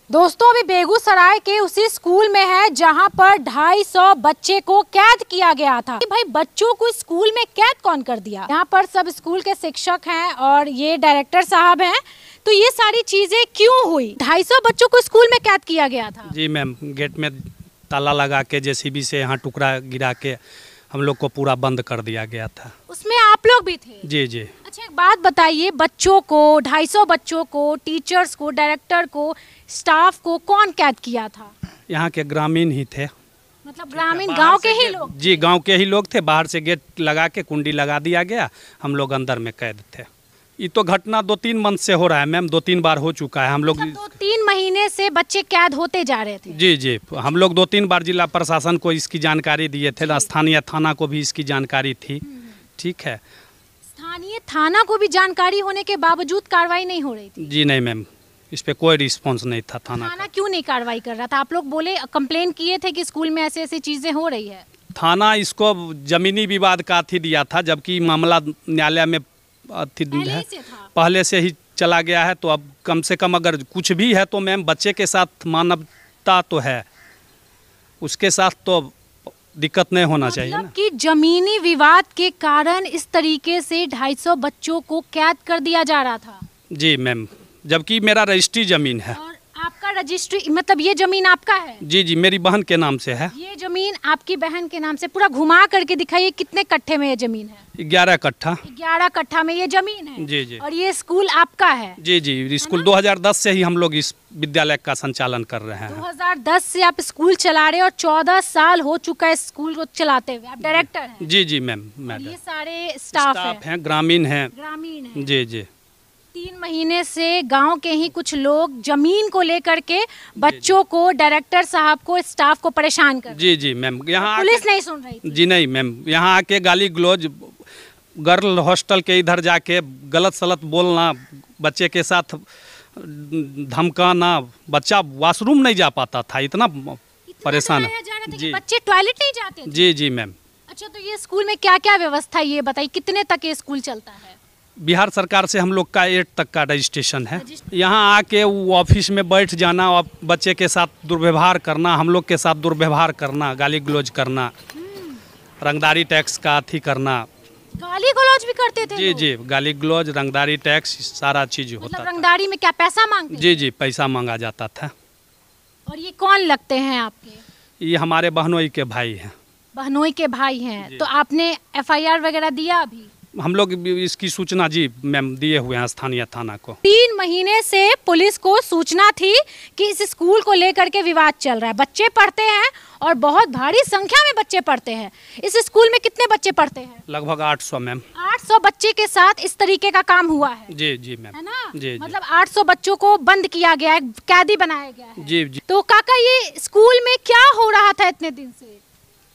दोस्तों अभी बेगूसराय के उसी स्कूल में है जहां पर 250 बच्चे को कैद किया गया था। भाई बच्चों को स्कूल में कैद कौन कर दिया? यहाँ पर सब स्कूल के शिक्षक हैं और ये डायरेक्टर साहब हैं। तो ये सारी चीजें क्यों हुई? 250 बच्चों को स्कूल में कैद किया गया था। जी मैम, गेट में ताला लगा के जेसीबी से यहाँ टुकड़ा गिरा के हम लोग को पूरा बंद कर दिया गया था। उसमें आप लोग भी थे? जी जी। अच्छा एक बात बताइए, बच्चों को 250 बच्चों को, टीचर्स को, डायरेक्टर को, स्टाफ को कौन कैद किया था? यहाँ के ग्रामीण ही थे। मतलब ग्रामीण गांव के ही लोग? जी गांव के ही लोग थे। बाहर से गेट लगा के कुंडी लगा दिया गया, हम लोग अंदर में कैद थे। ये तो घटना 2-3 मंथ से हो रहा है मैम, 2-3 बार हो चुका है। हम लोग 2-3 महीने से बच्चे कैद होते जा रहे थे। जी जी, हम लोग 2-3 बार जिला प्रशासन को इसकी जानकारी दिए थे, स्थानीय थाना को भी इसकी जानकारी थी। ठीक है, स्थानीय थाना को भी जानकारी होने के बावजूद कार्रवाई नहीं हो रही थी? जी नहीं मैम, इस पे कोई रिस्पॉन्स नहीं था थाना का। क्यों नहीं कार्रवाई कर रहा था? आप लोग बोले, कंप्लेन किए थे कि स्कूल में ऐसे ऐसी चीजें हो रही है। थाना इसको जमीनी विवाद का अथी दिया था, जबकि मामला न्यायालय में पहले से ही चला गया है। तो अब कम से कम अगर कुछ भी है तो मैम बच्चे के साथ मानवता तो है, उसके साथ तो दिक्कत नहीं होना चाहिए ना। कि जमीनी विवाद के कारण इस तरीके से 250 बच्चों को कैद कर दिया जा रहा था? जी मैम, जबकि मेरा रजिस्ट्री जमीन है। और आपका रजिस्ट्री मतलब ये जमीन आपका है? जी जी, मेरी बहन के नाम से है। ये जमीन आपकी बहन के नाम से? पूरा घुमा करके दिखाइए, कितने कट्ठे में ये जमीन है? 11 कट्ठा। 11 कट्ठा में ये जमीन है? जी जी। और ये स्कूल आपका है? जी जी, स्कूल 2010 से ही हम लोग इस विद्यालय का संचालन कर रहे हैं। 2010 से आप स्कूल चला रहे हैं और 14 साल हो चुका है स्कूल को चलाते हुए। आप डायरेक्टर हैं? जी जी मैम, ये सारे स्टाफ हैं, ग्रामीण हैं। ग्रामीण हैं। जी जी। 3 महीने से गांव के ही कुछ लोग जमीन को लेकर के बच्चों को, डायरेक्टर साहब को, स्टाफ को परेशान कर। जी जी मैम, यहाँ पुलिस नहीं सुन रही थी? जी नहीं मैम, यहाँ आके गाली गलौज, गर्ल हॉस्टल के इधर जाके गलत सलत बोलना, बच्चे के साथ धमकाना, बच्चा वॉशरूम नहीं जा पाता था, इतना परेशान है। जी। बच्चे टॉयलेट नहीं जाते थे? जी जी मैम। अच्छा, तो ये स्कूल में क्या क्या व्यवस्था है ये बताइए, कितने तक ये स्कूल चलता है? बिहार सरकार से हम लोग का 8 तक का रजिस्ट्रेशन है। यहाँ आके वो ऑफिस में बैठ जाना और बच्चे के साथ दुर्व्यवहार करना, हम लोग के साथ दुर्व्यवहार करना, गाली गलौज करना, रंगदारी टैक्स का अथी करना। गाली गलौज भी करते थे? जी जी, गाली गलौज, रंगदारी टैक्स, सारा चीज होता था। रंगदारी में क्या पैसा मांगते? जी जी, पैसा मांगा जाता था। और ये कौन लगते हैं आपके? ये हमारे बहनोई के भाई हैं। बहनोई के भाई हैं? तो आपने FIR वगैरह दिया अभी? हम लोग इसकी सूचना जी मैम दिए हुए हैं स्थानीय थाना को। 3 महीने से पुलिस को सूचना थी कि इस स्कूल को लेकर के विवाद चल रहा है। बच्चे पढ़ते हैं और बहुत भारी संख्या में बच्चे पढ़ते हैं। इस स्कूल में कितने बच्चे पढ़ते हैं? लगभग 800 मैम। 800 बच्चे के साथ इस तरीके का काम हुआ है? जी जी मैम, है ना? जी, मतलब 800 बच्चों को बंद किया गया है, कैदी बनाया गया है। जी जी। तो काका, ये स्कूल में क्या हो रहा था इतने दिन से?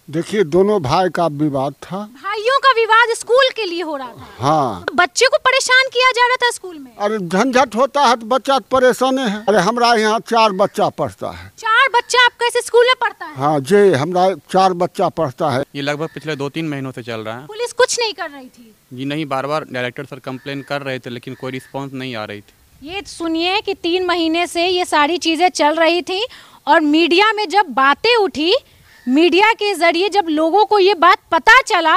देखिए, दोनों भाई का विवाद था। भाइयों का विवाद स्कूल के लिए हो रहा था? हाँ। तो बच्चे को परेशान किया जा रहा था स्कूल में? अरे झंझट होता है तो बच्चा परेशान है। अरे हमारा यहाँ 4 बच्चा पढ़ता है। 4 बच्चा आपका इस स्कूल में पढ़ता है? हाँ जी, हमारा 4 बच्चा पढ़ता है। ये लगभग पिछले 2-3 महीनों से चल रहा है। पुलिस कुछ नहीं कर रही थी? जी नहीं, बार बार डायरेक्टर सर कंप्लेन कर रहे थे, लेकिन कोई रिस्पांस नहीं आ रही थी। ये सुनिए कि 3 महीने से ये सारी चीजें चल रही थी और मीडिया में जब बातें उठी, मीडिया के जरिए जब लोगों को ये बात पता चला,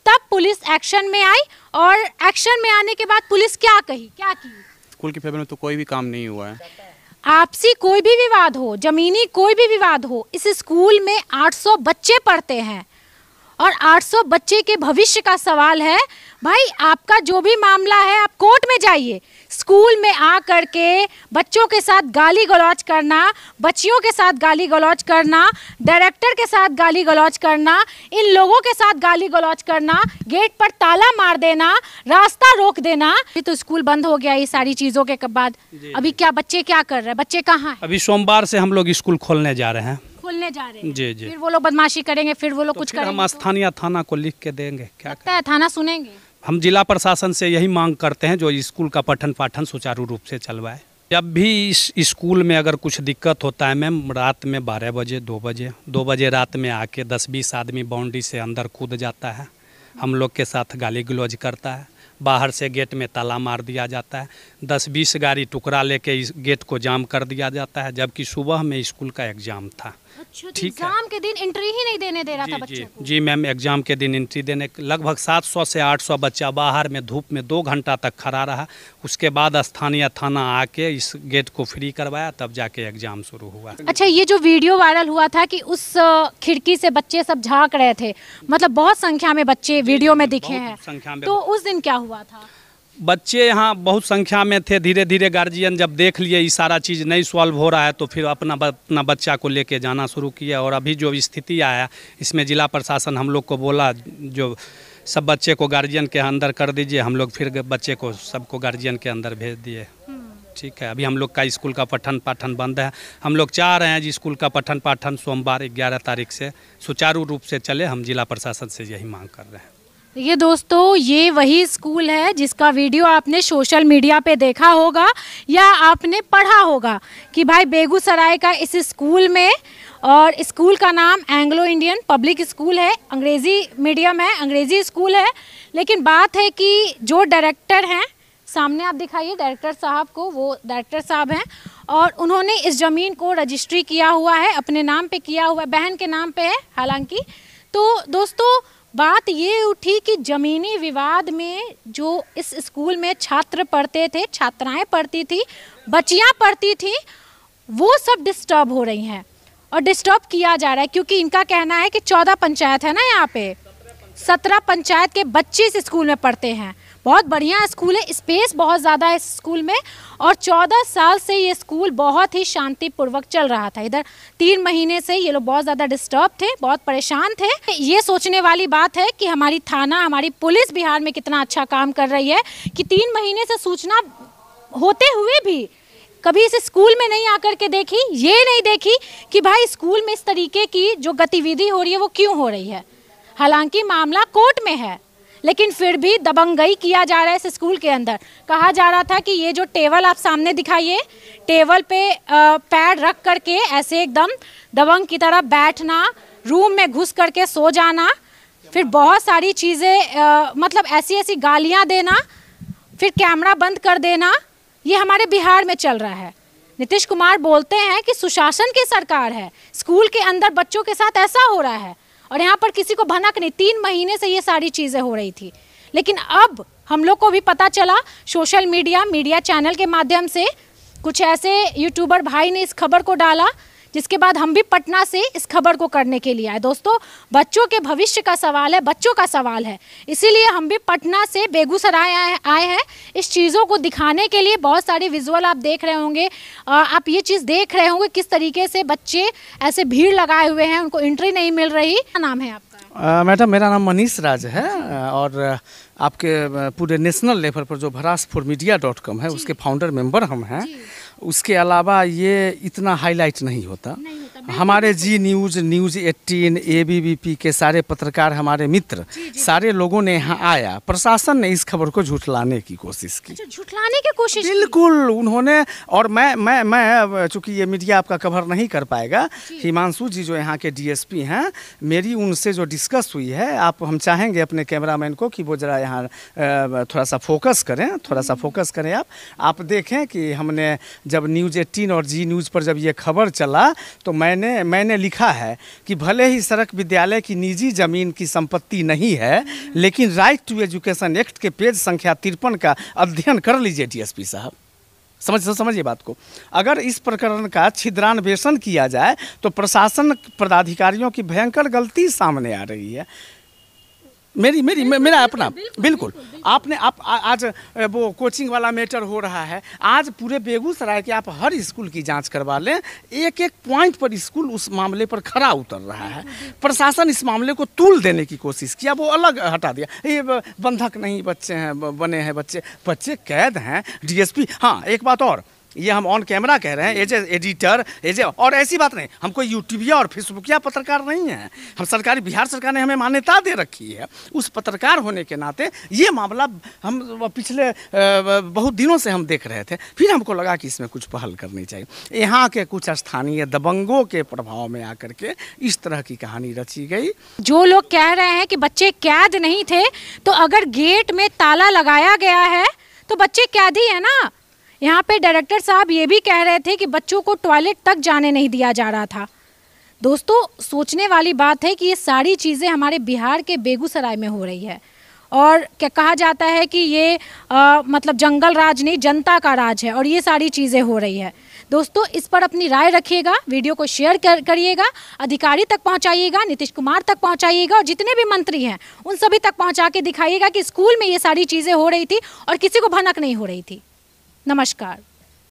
तब पुलिस एक्शन में आई। और एक्शन में आने के बाद पुलिस क्या कही, क्या की? स्कूल के फेवर में तो कोई भी काम नहीं हुआ है। आपसी कोई भी विवाद हो, जमीनी कोई भी विवाद हो, इस स्कूल में 800 बच्चे पढ़ते हैं और 800 बच्चे के भविष्य का सवाल है। भाई, आपका जो भी मामला है आप कोर्ट में जाइए। स्कूल में आ करके बच्चों के साथ गाली गलौज करना, बच्चियों के साथ गाली गलौज करना, डायरेक्टर के साथ गाली गलौज करना, इन लोगों के साथ गाली गलौज करना, गेट पर ताला मार देना, रास्ता रोक देना। ये तो स्कूल बंद हो गया ये सारी चीज़ों के बाद। अभी क्या बच्चे क्या कर रहे हैं? बच्चे कहाँ हैं? अभी सोमवार से हम लोग स्कूल खोलने जा रहे हैं। खोलने जा रहे हैं? जी जी। फिर वो लोग बदमाशी करेंगे, फिर वो लोग कुछ करेंगे? हम स्थानीय थाना को लिख के देंगे। क्या लगता है थाना सुनेंगे? हम जिला प्रशासन से यही मांग करते हैं जो स्कूल का पठन पाठन सुचारू रूप से चलवाए। जब भी इस स्कूल में अगर कुछ दिक्कत होता है मैम, रात में 12 बजे 2 बजे रात में आके 10-20 आदमी बाउंड्री से अंदर कूद जाता है, हम लोग के साथ गाली गलौज करता है, बाहर से गेट में ताला मार दिया जाता है। 10-20 गाड़ी टुकड़ा लेके इस गेट को जाम कर दिया जाता है, जबकि सुबह में स्कूल का एग्ज़ाम था। अच्छा, तो ठीक है। एग्जाम के दिन एंट्री ही नहीं देने दे रहा था बच्चों को। जी मैम, एग्ज़ाम के दिन एंट्री देने लगभग 700 से 800 बच्चा बाहर में धूप में 2 घंटा तक खड़ा रहा। उसके बाद स्थानीय थाना आके इस गेट को फ्री करवाया, तब जाके एग्ज़ाम शुरू हुआ। अच्छा, ये जो वीडियो वायरल हुआ था कि उस खिड़की से बच्चे सब झांक रहे थे, मतलब बहुत संख्या में बच्चे वीडियो में दिखे हैं, संख्या में तो उस दिन क्या हुआ था? बच्चे यहाँ बहुत संख्या में थे। धीरे धीरे गार्जियन जब देख लिए ये सारा चीज़ नहीं सॉल्व हो रहा है, तो फिर अपना बच्चा को लेके जाना शुरू किया। और अभी जो स्थिति आया इसमें जिला प्रशासन हम लोग को बोला जो सब बच्चे को गार्जियन के अंदर कर दीजिए। हम लोग फिर बच्चे को सबको गार्जियन के अंदर भेज दिए। ठीक है, अभी हम लोग का स्कूल का पठन पाठन बंद है। हम लोग चाह रहे हैं जी स्कूल का पठन पाठन सोमवार 11 तारीख से सुचारू रूप से चले। हम जिला प्रशासन से यही मांग कर रहे हैं। ये दोस्तों, ये वही स्कूल है जिसका वीडियो आपने सोशल मीडिया पे देखा होगा या आपने पढ़ा होगा कि भाई बेगूसराय का इस स्कूल में, और स्कूल का नाम एंग्लो इंडियन पब्लिक स्कूल है, अंग्रेज़ी मीडियम है, अंग्रेज़ी स्कूल है। लेकिन बात है कि जो डायरेक्टर हैं, सामने आप दिखाइए डायरेक्टर साहब को, वो डायरेक्टर साहब हैं और उन्होंने इस ज़मीन को रजिस्ट्री किया हुआ है, अपने नाम पे किया हुआ है, बहन के नाम पे है हालांकि। तो दोस्तों, बात ये उठी कि ज़मीनी विवाद में जो इस स्कूल में छात्र पढ़ते थे, छात्राएं पढ़ती थी, बच्चियां पढ़ती थी, वो सब डिस्टर्ब हो रही हैं और डिस्टर्ब किया जा रहा है, क्योंकि इनका कहना है कि 14 पंचायत है ना, यहाँ पे 17 पंचायत के बच्चे इस स्कूल में पढ़ते हैं। बहुत बढ़िया स्कूल है, स्पेस बहुत ज़्यादा है इस स्कूल में, और 14 साल से ये स्कूल बहुत ही शांतिपूर्वक चल रहा था। इधर 3 महीने से ये लोग बहुत ज़्यादा डिस्टर्ब थे, बहुत परेशान थे। ये सोचने वाली बात है कि हमारी थाना, हमारी पुलिस बिहार में कितना अच्छा काम कर रही है कि 3 महीने से सूचना होते हुए भी कभी इस स्कूल में नहीं आकर के देखी, ये नहीं देखी कि भाई स्कूल में इस तरीके की जो गतिविधि हो रही है वो क्यों हो रही है। हालांकि मामला कोर्ट में है, लेकिन फिर भी दबंगई किया जा रहा है इस स्कूल के अंदर। कहा जा रहा था कि ये जो टेबल आप सामने दिखाइए, टेबल पे पैर रख करके ऐसे एकदम दबंग की तरह बैठना, रूम में घुस करके सो जाना, फिर बहुत सारी चीज़ें मतलब ऐसी ऐसी गालियां देना, फिर कैमरा बंद कर देना, ये हमारे बिहार में चल रहा है। नीतीश कुमार बोलते हैं कि सुशासन की सरकार है, स्कूल के अंदर बच्चों के साथ ऐसा हो रहा है और यहाँ पर किसी को भनक नहीं। 3 महीने से ये सारी चीज़ें हो रही थी, लेकिन अब हम लोग को भी पता चला सोशल मीडिया चैनल के माध्यम से, कुछ ऐसे यूट्यूबर भाई ने इस खबर को डाला, जिसके बाद हम भी पटना से इस खबर को करने के लिए आए। दोस्तों, बच्चों के भविष्य का सवाल है, बच्चों का सवाल है, इसीलिए हम भी पटना से बेगूसराय आए हैं इस चीज़ों को दिखाने के लिए। बहुत सारे विजुअल आप देख रहे होंगे, आप ये चीज़ देख रहे होंगे किस तरीके से बच्चे ऐसे भीड़ लगाए हुए हैं, उनको एंट्री नहीं मिल रही। क्या नाम है आपका? मैडम, मेरा नाम मनीष राज है और आपके पूरे नेशनल लेवल पर जो भरासपुरमीडिया.com है उसके फाउंडर मेंबर हम हैं। उसके अलावा ये इतना हाईलाइट नहीं होता। हमारे जी न्यूज़, न्यूज़ 18, ABVP के सारे पत्रकार, हमारे मित्र, सारे लोगों ने यहाँ आया। प्रशासन ने इस खबर को झुठलाने की कोशिश की। अच्छा, झुठलाने की कोशिश? बिल्कुल उन्होंने। और मैं चूँकि ये मीडिया आपका कवर नहीं कर पाएगा, हिमांशु जी जो यहाँ के DSP हैं, मेरी उनसे जो डिस्कस हुई है, हम चाहेंगे अपने कैमरामैन को कि वो ज़रा यहाँ थोड़ा सा फोकस करें। आप देखें कि हमने जब न्यूज़ 18 और जी न्यूज़ पर जब ये खबर चला तो मैंने लिखा है कि भले ही सड़क विद्यालय की निजी ज़मीन की संपत्ति नहीं है, लेकिन राइट टू एजुकेशन एक्ट के पेज संख्या 53 का अध्ययन कर लीजिए DSP साहब। समझिए बात को। अगर इस प्रकरण का छिद्रान्वेषण किया जाए तो प्रशासन पदाधिकारियों की भयंकर गलती सामने आ रही है। मेरा अपना बिल्कुल। आप आज वो कोचिंग वाला मैटर हो रहा है, आज पूरे बेगूसराय के आप हर स्कूल की जांच करवा लें, एक पॉइंट पर स्कूल उस मामले पर खरा उतर रहा है। प्रशासन इस मामले को तूल देने की कोशिश किया, वो अलग हटा दिया। ये बंधक नहीं, बच्चे हैं, बने हैं बच्चे कैद हैं। DSP, हाँ एक बात और, ये हम ऑन कैमरा कह रहे हैं, as a editor, as a, और ऐसी बात नहीं, हम कोई यूट्यूबिया और फेसबुकिया पत्रकार नहीं हैं। हम सरकारी, बिहार सरकार ने हमें मान्यता दे रखी है। उस पत्रकार होने के नाते ये मामला हम पिछले बहुत दिनों से हम देख रहे थे, फिर हमको लगा कि इसमें कुछ पहल करनी चाहिए। यहाँ के कुछ स्थानीय दबंगों के प्रभाव में आकर के इस तरह की कहानी रची गई। जो लोग कह रहे हैं कि बच्चे कैद नहीं थे, तो अगर गेट में ताला लगाया गया है तो बच्चे कैदी है ना। यहाँ पे डायरेक्टर साहब ये भी कह रहे थे कि बच्चों को टॉयलेट तक जाने नहीं दिया जा रहा था। दोस्तों, सोचने वाली बात है कि ये सारी चीज़ें हमारे बिहार के बेगूसराय में हो रही है, और क्या कहा जाता है कि ये मतलब जंगल राज नहीं, जनता का राज है, और ये सारी चीज़ें हो रही है। दोस्तों, इस पर अपनी राय रखिएगा, वीडियो को शेयर करिएगा, अधिकारी तक पहुंचाइएगा, नीतीश कुमार तक पहुंचाइएगा, और जितने भी मंत्री हैं उन सभी तक पहुंचा के दिखाइएगा कि स्कूल में ये सारी चीज़ें हो रही थी और किसी को भनक नहीं हो रही थी। नमस्कार।